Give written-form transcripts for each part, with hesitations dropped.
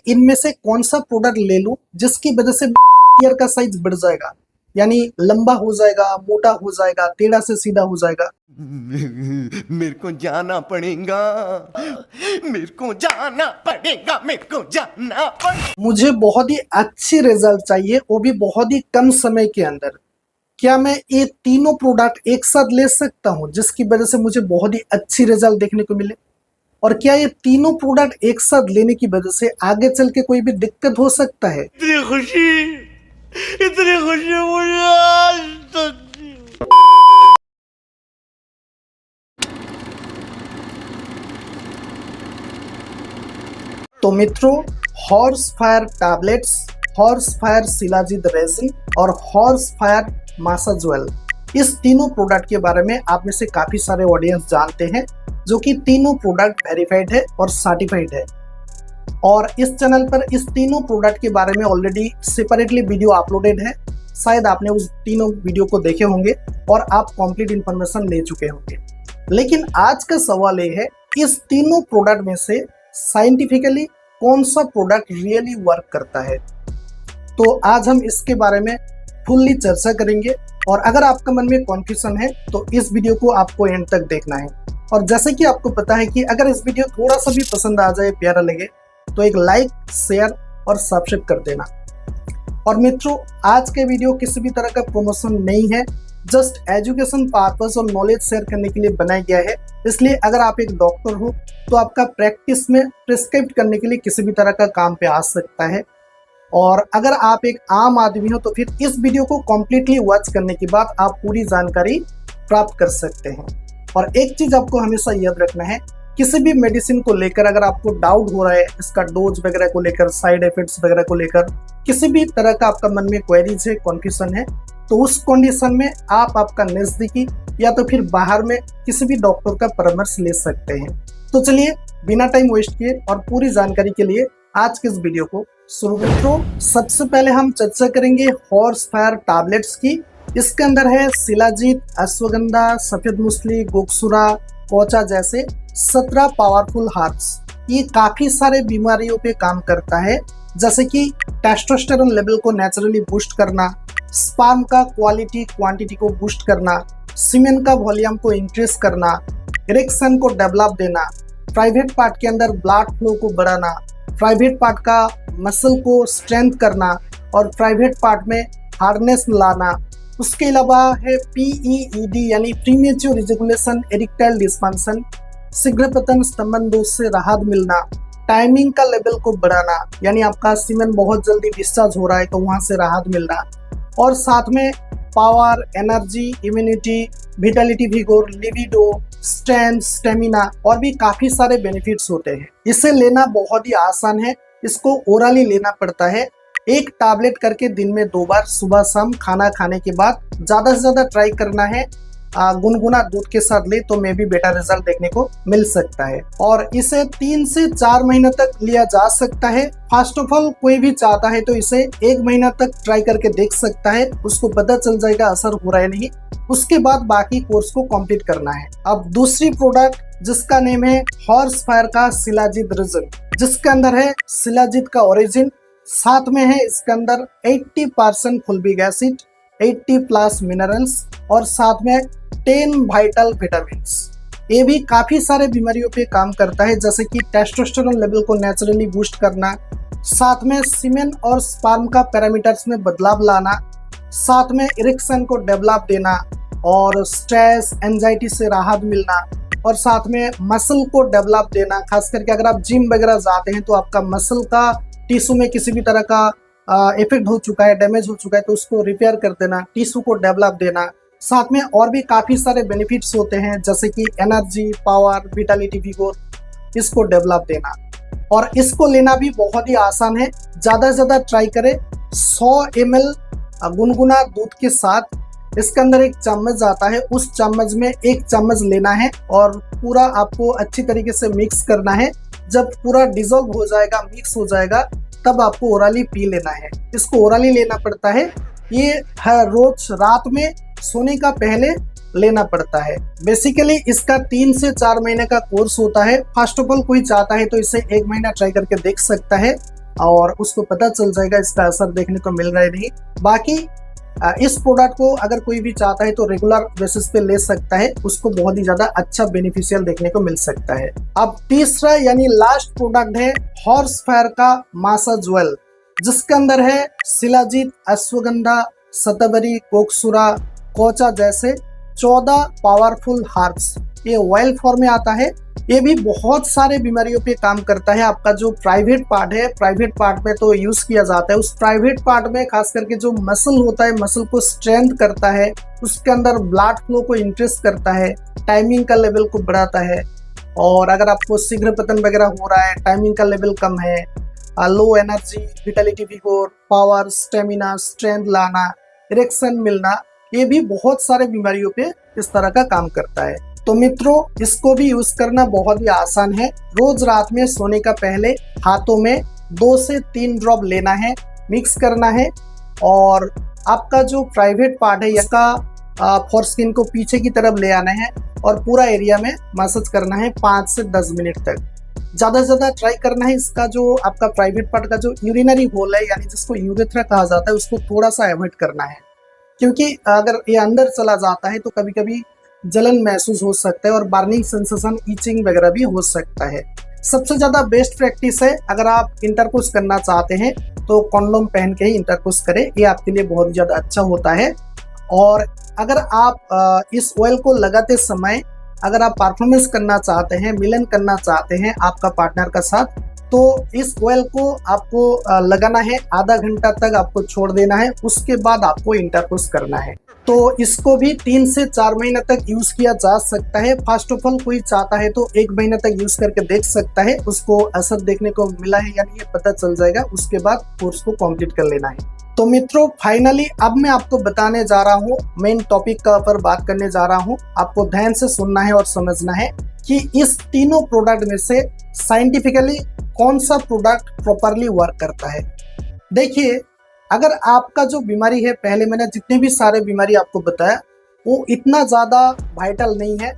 इनमें से कौन सा प्रोडक्ट ले लूं जिसकी वजह से ईयर का साइज बढ़ जाएगा, यानी लंबा हो जाएगा, मोटा हो जाएगा, टेढ़ा से सीधा हो जाएगा। मेरे को जाना पड़ेगा, मेरे को जाना पड़ेगा, मेरे को जाना पड़ेगा। मुझे बहुत ही अच्छी रिजल्ट चाहिए, वो भी बहुत ही कम समय के अंदर। क्या मैं ये तीनों प्रोडक्ट एक साथ ले सकता हूँ जिसकी वजह से मुझे बहुत ही अच्छी रिजल्ट देखने को मिले? और क्या ये तीनों प्रोडक्ट एक साथ लेने की वजह से आगे चल के कोई भी दिक्कत हो सकता है? इतनी खुशी मुझे आज तक। तो मित्रों, horse fire tablets, horse fire shilajit resin और हॉर्स फायर मसाज ऑयल, इस तीनों प्रोडक्ट के बारे में आप में से काफी सारे ऑडियंस जानते हैं, जो कि तीनों प्रोडक्ट वेरीफाइड है और सर्टिफाइड है। और इस चैनल पर इस तीनों प्रोडक्ट के बारे में ऑलरेडी सेपरेटली वीडियो अपलोडेड है। शायद आपने उस तीनों वीडियो को देखे होंगे और आप कंप्लीट इंफॉर्मेशन ले चुके होंगे। लेकिन आज का सवाल ये है, इस तीनों प्रोडक्ट में से साइंटिफिकली कौन सा प्रोडक्ट रियली वर्क करता है? तो आज हम इसके बारे में फुल्ली चर्चा करेंगे। और अगर आपका मन में कॉन्फ्यूजन है तो इस वीडियो को आपको एंड तक देखना है। और जैसे कि आपको पता है कि अगर इस वीडियो थोड़ा सा भी पसंद आ जाए, प्यारा लगे, तो एक लाइक, शेयर और सब्सक्राइब कर देना। और मित्रों, आज के वीडियो किसी भी तरह का प्रमोशन नहीं है, जस्ट एजुकेशन पर्पस और नॉलेज शेयर करने के लिए बनाया गया है। इसलिए अगर आप एक डॉक्टर हो तो आपका प्रैक्टिस में प्रिस्क्राइब करने के लिए किसी भी तरह का काम पे आ सकता है। और अगर आप एक आम आदमी हो तो फिर इस वीडियो को कम्प्लीटली वॉच करने के बाद आप पूरी जानकारी प्राप्त कर सकते हैं। और एक चीज आपको हमेशा याद रखना है, किसी भी मेडिसिन को लेकर अगर आपको डाउट हो रहा है, इसका डोज वगैरह को लेकर, साइड इफेक्ट्स वगैरह को लेकर किसी भी तरह का आपका मन में क्वेरीज है, कन्फ्यूजन है, तो उस कंडीशन में आप आपका नजदीकी या तो फिर बाहर में किसी भी डॉक्टर का परामर्श ले सकते हैं। तो चलिए बिना टाइम वेस्ट किए और पूरी जानकारी के लिए आज के इस वीडियो को शुरू करें। सबसे पहले हम चर्चा करेंगे हॉर्स फायर टैबलेट्स की। इसके अंदर है शिलाजीत, अश्वगंधा, सफेद मूसली, गोक्सुरा, कोचा जैसे 17 पावरफुल हर्ब्स। ये काफी सारे बीमारियों पे काम करता है, जैसे कि टेस्टोस्टेरोन लेवल को नेचुरली बूस्ट करना, स्पर्म का क्वालिटी क्वांटिटी को बूस्ट करना, सीमेन का वॉल्यूम को इंक्रीज करना, इरेक्शन को डेवलप देना, प्राइवेट पार्ट के अंदर ब्लड फ्लो को बढ़ाना, प्राइवेट पार्ट का मसल को स्ट्रेंथ करना और प्राइवेट पार्ट में हार्डनेस लाना। उसके अलावा है PEED यानी प्रीमेच्योर इजैकुलेशन, इरेक्टाइल डिस्फंक्शन, शीघ्र पतन, स्तंभन दोष से राहत मिलना, टाइमिंग का लेवल को बढ़ाना, यानी आपका सीमेन बहुत जल्दी डिस्चार्ज हो रहा है तो वहां से राहत मिलना, और साथ में power, energy, immunity, vitality, vigour, libido, strength, stamina और भी काफी सारे बेनिफिट्स होते हैं। इसे लेना बहुत ही आसान है, इसको ओरली लेना पड़ता है। एक टैबलेट करके दिन में 2 बार, सुबह शाम खाना खाने के बाद। ज्यादा से ज्यादा ट्राई करना है गुनगुना दूध के साथ ले तो मे भी बेटर रिजल्ट देखने को मिल सकता है। और इसे 3 से 4 महीने तक लिया जा सकता है। फर्स्ट ऑफ ऑल कोई भी चाहता है तो इसे 1 महीना तक ट्राई करके देख सकता है, उसको पता चल जाएगा असर हो रहा है नहीं। उसके बाद बाकी कोर्स को कंप्लीट करना है। अब दूसरी प्रोडक्ट जिसका नेम है हॉर्स फायर का शिलाजीत रेजिन, जिसके अंदर है शिलाजीत का ओरिजिन, साथ में है इसके अंदर 80% फुलविक एसिड, 80+ मिनरल्स और साथ में 10 वाइटल विटामिन्स। ये भी काफी सारे बीमारियों पे काम करता है, जैसे कि टेस्टोस्टेरोन लेवल को नेचुरली बूस्ट करना, साथ में सीमेन और स्पर्म का पैरामीटर्स में बदलाव लाना, साथ में इरेक्शन को डेवलप देना और स्ट्रेस, एंजाइटी से राहत मिलना, और साथ में मसल को डेवलप देना। खास करके अगर आप जिम वगैरह जाते हैं तो आपका मसल का टिश्यू में किसी भी तरह का इफेक्ट हो चुका है, डैमेज हो चुका है, तो उसको रिपेयर कर देना, टिश्यू को डेवलप देना। साथ में और भी काफी सारे बेनिफिट्स होते हैं, जैसे कि एनर्जी, पावर, विटालिटी, विगोर, इसको डेवलप देना। और इसको लेना भी बहुत ही आसान है। ज्यादा से ज्यादा ट्राई करें। 100 ml गुनगुना दूध के साथ इसके अंदर 1 चम्मच आता है, उस चम्मच में 1 चम्मच लेना है और पूरा आपको अच्छी तरीके से मिक्स करना है। जब पूरा डिजोल्व हो जाएगा, मिक्स हो जाएगा, तब आपको ओरली पी लेना है। इसको ओरली लेना पड़ता है। ये हर रोज रात में सोने का पहले लेना पड़ता है। बेसिकली इसका 3 से 4 महीने का कोर्स होता है। फर्स्ट ऑफ ऑल कोई चाहता है तो इसे 1 महीना ट्राई करके देख सकता है। और उसको पता चल जाएगा इसका असर देखने को मिल रहा है नहीं। बाकी इस प्रोडक्ट को अगर कोई भी चाहता है तो रेगुलर बेसिस पे ले सकता है, उसको बहुत ही ज्यादा अच्छा बेनिफिशियल देखने को मिल सकता है। अब तीसरा यानी लास्ट प्रोडक्ट है हॉर्स फायर का मसाज ऑयल, जिसके अंदर है शिलाजीत, अश्वगंधा, शतवरी, कोकसूरा, कोचा जैसे 14 पावरफुल हर्ब्स। ये ऑयल फॉर्म में आता है। ये भी बहुत सारे बीमारियों पे काम करता है। आपका जो प्राइवेट पार्ट है, प्राइवेट पार्ट में तो यूज किया जाता है। उस प्राइवेट पार्ट में खास करके जो मसल होता है, मसल को स्ट्रेंथ करता है, उसके अंदर ब्लड फ्लो को इंक्रीज करता है, टाइमिंग का लेवल को बढ़ाता है। और अगर आपको शीघ्र पतन वगैरह हो रहा है, टाइमिंग का लेवल कम है, low energy, vitality, vigour, power, stamina, strength लाना, इरेक्शन मिलना, ये भी बहुत सारे बीमारियों पे इस तरह का काम करता है। तो मित्रों, इसको भी यूज करना बहुत ही आसान है। रोज रात में सोने का पहले हाथों में 2 से 3 ड्रॉप लेना है, मिक्स करना है और आपका जो प्राइवेट पार्ट है इसका फोरस्किन को पीछे की तरफ ले आना है और पूरा एरिया में मसाज करना है 5 से 10 मिनट तक। ज्यादा से ज्यादा ट्राई करना है इसका जो आपका प्राइवेट पार्ट का जो यूरिनरी होल है, यानी जिसको यूरेथ्रा कहा जाता है, उसको थोड़ा सा अवॉइड करना है, क्योंकि अगर ये अंदर चला जाता है तो कभी कभी जलन महसूस हो सकता है और बर्निंग सेंसेशन, ईचिंग वगैरह भी हो सकता है। सबसे ज्यादा बेस्ट प्रैक्टिस है, अगर आप इंटरकोर्स करना चाहते हैं तो कॉन्डोम पहन के ही इंटरकोर्स करें, ये आपके लिए बहुत ज्यादा अच्छा होता है। और अगर आप इस ऑयल को लगाते समय अगर आप परफॉर्मेंस करना चाहते हैं, मिलन करना चाहते हैं आपका पार्टनर का साथ, तो इस ऑयल को आपको लगाना है, आधा घंटा तक आपको छोड़ देना है, उसके बाद आपको इंटरकोर्स करना है। तो इसको भी 3 से 4 महीने तक यूज किया जा सकता है। फर्स्ट ऑफ ऑल कोई चाहता है तो 1 महीने तक यूज करके देख सकता है, उसको असर देखने को मिला है या नहीं ये पता चल जाएगा, उसके बाद कोर्स को कंप्लीट कर लेना है। तो मित्रों, फाइनली अब मैं आपको बताने जा रहा हूँ, मेन टॉपिक का ऊपर बात करने जा रहा हूँ। आपको ध्यान से सुनना है और समझना है कि इस तीनों प्रोडक्ट में से साइंटिफिकली कौन सा प्रोडक्ट प्रॉपरली वर्क करता है। देखिए, अगर आपका जो बीमारी है, पहले मैंने जितने भी सारे बीमारी आपको बताया वो इतना ज़्यादा वाइटल नहीं है,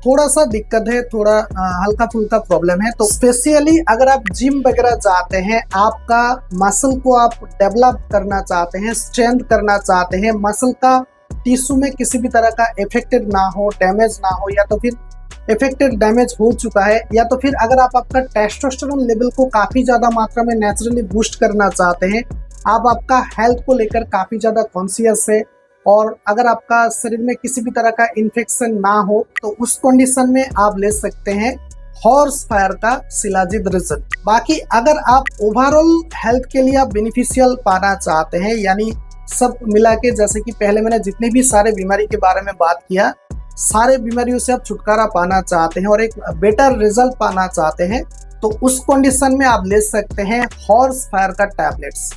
थोड़ा सा दिक्कत है, थोड़ा हल्का फुल्का प्रॉब्लम है, तो स्पेशली अगर आप जिम वगैरह जाते हैं, आपका मसल को आप डेवलप करना चाहते हैं, स्ट्रेंथ करना चाहते हैं, मसल का टिश्यू में किसी भी तरह का इफेक्टेड ना हो, डैमेज ना हो, या तो फिर इफेक्टेड डैमेज हो चुका है, या तो फिर अगर आप आपका टेस्टोस्टेरोन लेवल को काफ़ी ज़्यादा मात्रा में नेचुरली बूस्ट करना चाहते हैं, आप आपका हेल्थ को लेकर काफ़ी ज़्यादा कॉन्शियस है, और अगर आपका शरीर में किसी भी तरह का इन्फेक्शन ना हो, तो उस कंडीशन में आप ले सकते हैं हॉर्स फायर का शिलाजीत रेजिन। बाकी अगर आप ओवरऑल हेल्थ के लिए आप बेनिफिशियल पाना चाहते हैं, यानी सब मिला के, जैसे कि पहले मैंने जितने भी सारे बीमारी के बारे में बात किया, सारे बीमारियों से आप छुटकारा पाना चाहते हैं और एक बेटर रिजल्ट पाना चाहते हैं, तो उस कंडीशन में आप ले सकते हैं हॉर्स फायर का टैबलेट्स,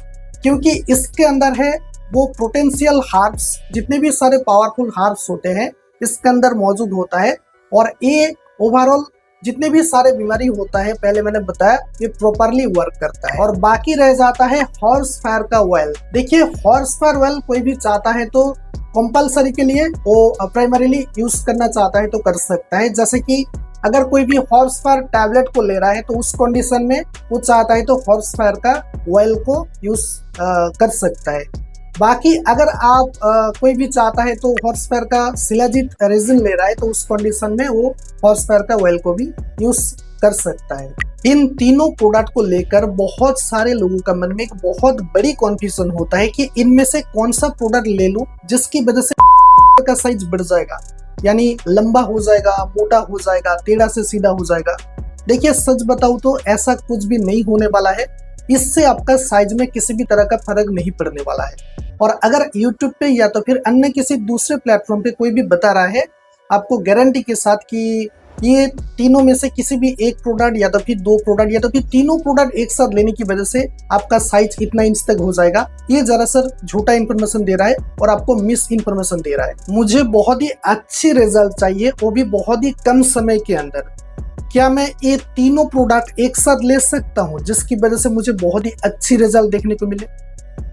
क्योंकि इसके अंदर है वो पोटेंशियल हार्ब्स, जितने भी सारे पावरफुल हार्ब्स होते हैं इसके अंदर मौजूद होता है, और ये ओवरऑल जितने भी सारे बीमारी होता है, पहले मैंने बताया, ये प्रॉपरली वर्क करता है। और बाकी रह जाता है हॉर्स फायर का ऑयल। देखिए, हॉर्स फायर ऑयल कोई भी चाहता है तो कंपलसरी के लिए वो प्राइमरीली यूज करना चाहता है तो कर सकता है। जैसे कि अगर कोई भी हॉर्स फायर टैबलेट को ले रहा है तो उस कंडीशन में वो चाहता है तो हॉर्स फायर का ऑयल को यूज कर सकता है। बाकी अगर आप कोई भी चाहता है तो हॉर्स फायर का शिलाजीत रेजिन ले रहा है तो उस कंडीशन में वो हॉर्स फायर का ऑयल को भी यूज कर सकता है। इन तीनों प्रोडक्ट को लेकर बहुत सारे लोगों का मन में एक बहुत बड़ी कॉन्फ्यूजन होता है कि इनमें से कौन सा प्रोडक्ट ले लूं जिसकी वजह से का साइज बढ़ जाएगा, यानी लंबा हो जाएगा, मोटा हो जाएगा, टेढ़ा से सीधा हो जाएगा। देखिए, सच बताऊं तो ऐसा कुछ भी नहीं होने वाला है। इससे आपका साइज में किसी भी तरह का फर्क नहीं पड़ने वाला है। और अगर YouTube पे या तो फिर अन्य किसी दूसरे प्लेटफॉर्म पे कोई भी बता रहा है आपको गारंटी के साथ कि ये तीनों में से किसी भी एक प्रोडक्ट या तो फिर 2 प्रोडक्ट या तो फिर तीनों प्रोडक्ट एक साथ लेने की वजह से आपका साइज इतना इंच तक हो जाएगा, ये दरअसल झूठा इंफॉर्मेशन दे रहा है और आपको मिस इंफॉर्मेशन दे रहा है। मुझे बहुत ही अच्छी रिजल्ट चाहिए, वो भी बहुत ही कम समय के अंदर। क्या मैं ये तीनों प्रोडक्ट एक साथ ले सकता हूँ जिसकी वजह से मुझे बहुत ही अच्छी रिजल्ट देखने को मिले?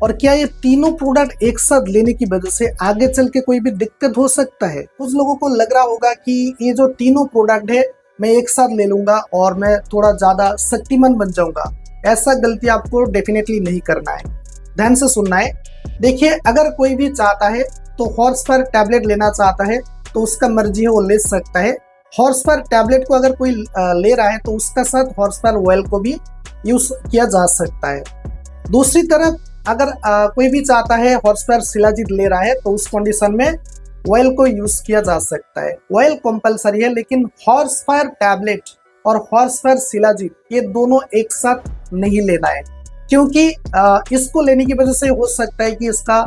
और क्या ये तीनों प्रोडक्ट एक साथ लेने की वजह से आगे चल के कोई भी दिक्कत हो सकता है? कुछ लोगों को लग रहा होगा कि ये जो तीनों प्रोडक्ट है मैं एक साथ ले लूंगा और मैं थोड़ा ज्यादा शक्तिमान बन जाऊंगा, ऐसा गलती आपको डेफिनेटली नहीं करना है। ध्यान से सुनना है। देखिए, अगर कोई भी चाहता है तो हॉर्स फायर टैबलेट लेना चाहता है तो उसका मर्जी है, वो ले सकता है। हॉर्स फायर टैबलेट को अगर कोई ले रहा है तो उसका साथ हॉर्स फायर ऑयल को भी यूज किया जा सकता है। दूसरी तरफ अगर कोई भी चाहता है हॉर्स फायर शिलाजीत ले रहा है तो उस कंडीशन में ऑयल को यूज किया जा सकता है। ऑयल कंपलसरी है, लेकिन हॉर्स फायर टैबलेट और हॉर्स फायर शिलाजीत ये दोनों एक साथ नहीं लेना है, क्योंकि इसको लेने की वजह से हो सकता है कि इसका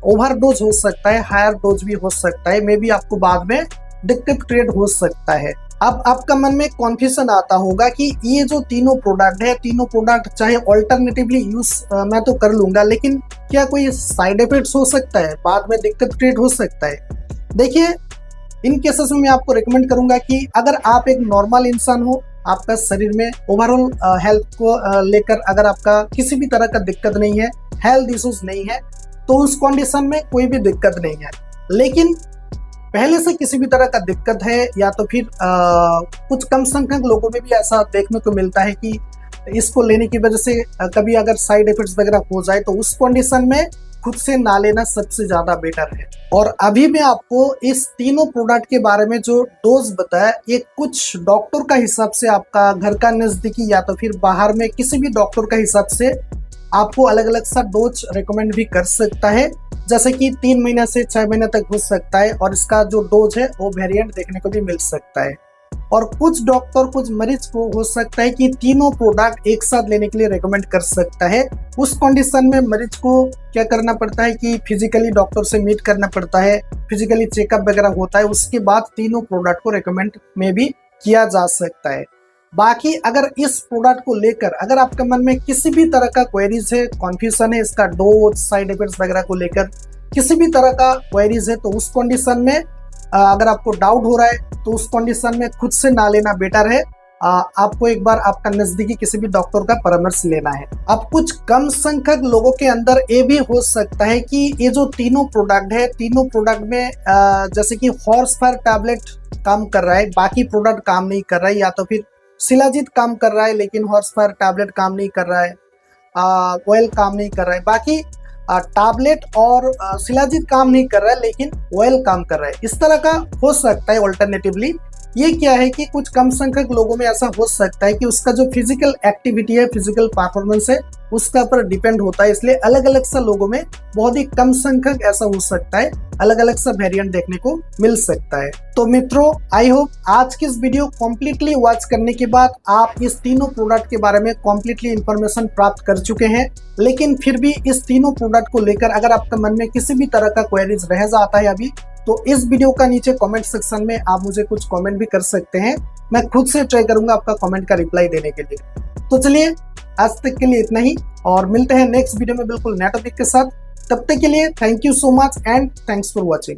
ओवरडोज हो सकता है, हायर डोज भी हो सकता है, मे बी आपको बाद में दिक्कत क्रिएट हो सकता है। अब आपका मन में कॉन्फ्यूजन आता होगा कि ये जो तीनों प्रोडक्ट है, तीनों प्रोडक्ट चाहे ऑल्टरनेटिवली यूज मैं तो कर लूंगा, लेकिन क्या कोई साइड इफेक्ट्स हो सकता है, बाद में दिक्कत क्रिएट हो सकता है? देखिए, इन केसेस में मैं आपको रिकमेंड करूंगा कि अगर आप एक नॉर्मल इंसान हो, आपका शरीर में ओवरऑल हेल्थ को लेकर अगर आपका किसी भी तरह का दिक्कत नहीं है, हेल्थ इश्यूज नहीं है, तो उस कंडीशन में कोई भी दिक्कत नहीं है। लेकिन पहले से किसी भी तरह का दिक्कत है या तो फिर कुछ कम संख्यक लोगों में भी ऐसा देखने को मिलता है कि इसको लेने की वजह से कभी अगर साइड इफेक्ट्स वगैरह हो जाए, तो उस कंडीशन में खुद से ना लेना सबसे ज्यादा बेटर है। और अभी मैं आपको इस तीनों प्रोडक्ट के बारे में जो डोज बताया, ये कुछ डॉक्टर का हिसाब से आपका घर का नजदीकी या तो फिर बाहर में किसी भी डॉक्टर का हिसाब से आपको अलग अलग सा डोज रिकमेंड भी कर सकता है, जैसे कि 3 महीने से 6 महीने तक हो सकता है, और इसका जो डोज है वो वेरिएंट देखने को भी मिल सकता है। और कुछ डॉक्टर कुछ मरीज को हो सकता है कि तीनों प्रोडक्ट एक साथ लेने के लिए रेकमेंड कर सकता है। उस कंडीशन में मरीज को क्या करना पड़ता है कि फिजिकली डॉक्टर से मीट करना पड़ता है, फिजिकली चेकअप वगैरह होता है, उसके बाद तीनों प्रोडक्ट को रेकमेंड में भी किया जा सकता है। बाकी अगर इस प्रोडक्ट को लेकर अगर आपके मन में किसी भी तरह का क्वेरीज है, कॉन्फ्यूजन है, इसका डोज साइड इफेक्ट्स वगैरह को लेकर किसी भी तरह का क्वेरीज है, तो उस कंडीशन में अगर आपको डाउट हो रहा है तो उस कंडीशन में खुद से ना लेना बेटर है। आपको एक बार आपका नजदीकी किसी भी डॉक्टर का परामर्श लेना है। अब कुछ कम संख्यक लोगों के अंदर ये भी हो सकता है कि ये जो तीनों प्रोडक्ट है, तीनों प्रोडक्ट में जैसे कि हॉर्स फायर टैबलेट काम कर रहा है, बाकी प्रोडक्ट काम नहीं कर रहा है, या तो फिर शिलाजीत काम कर रहा है लेकिन हॉर्स फायर टैबलेट काम नहीं कर रहा है, ऑयल काम नहीं कर रहा है, बाकी टैबलेट और शिलाजीत काम नहीं कर रहा है लेकिन ऑयल काम कर रहा है। इस तरह का हो सकता है ऑल्टरनेटिवली। ये क्या है कि कुछ कम संख्यक लोगों में ऐसा हो सकता है कि उसका जो फिजिकल एक्टिविटी है, फिजिकल परफॉर्मेंस है, उसका ऊपर डिपेंड होता है, इसलिए अलग अलग सा लोगों में बहुत ही कम संख्यक ऐसा हो सकता है, अलग अलग सा वेरिएंट देखने को मिल सकता है। तो मित्रों, आई होप आज की इस वीडियो कम्प्लीटली वॉच करने के बाद आप इस तीनों प्रोडक्ट के बारे में कम्प्लीटली इंफॉर्मेशन प्राप्त कर चुके हैं। लेकिन फिर भी इस तीनों प्रोडक्ट को लेकर अगर आपके मन में किसी भी तरह का क्वेरीज रह जाता है अभी, तो इस वीडियो का नीचे कमेंट सेक्शन में आप मुझे कुछ कमेंट भी कर सकते हैं। मैं खुद से ट्राई करूंगा आपका कमेंट का रिप्लाई देने के लिए। तो चलिए, आज तक के लिए इतना ही, और मिलते हैं नेक्स्ट वीडियो में बिल्कुल नए टॉपिक के साथ। तब तक के लिए thank you so much and thanks for watching.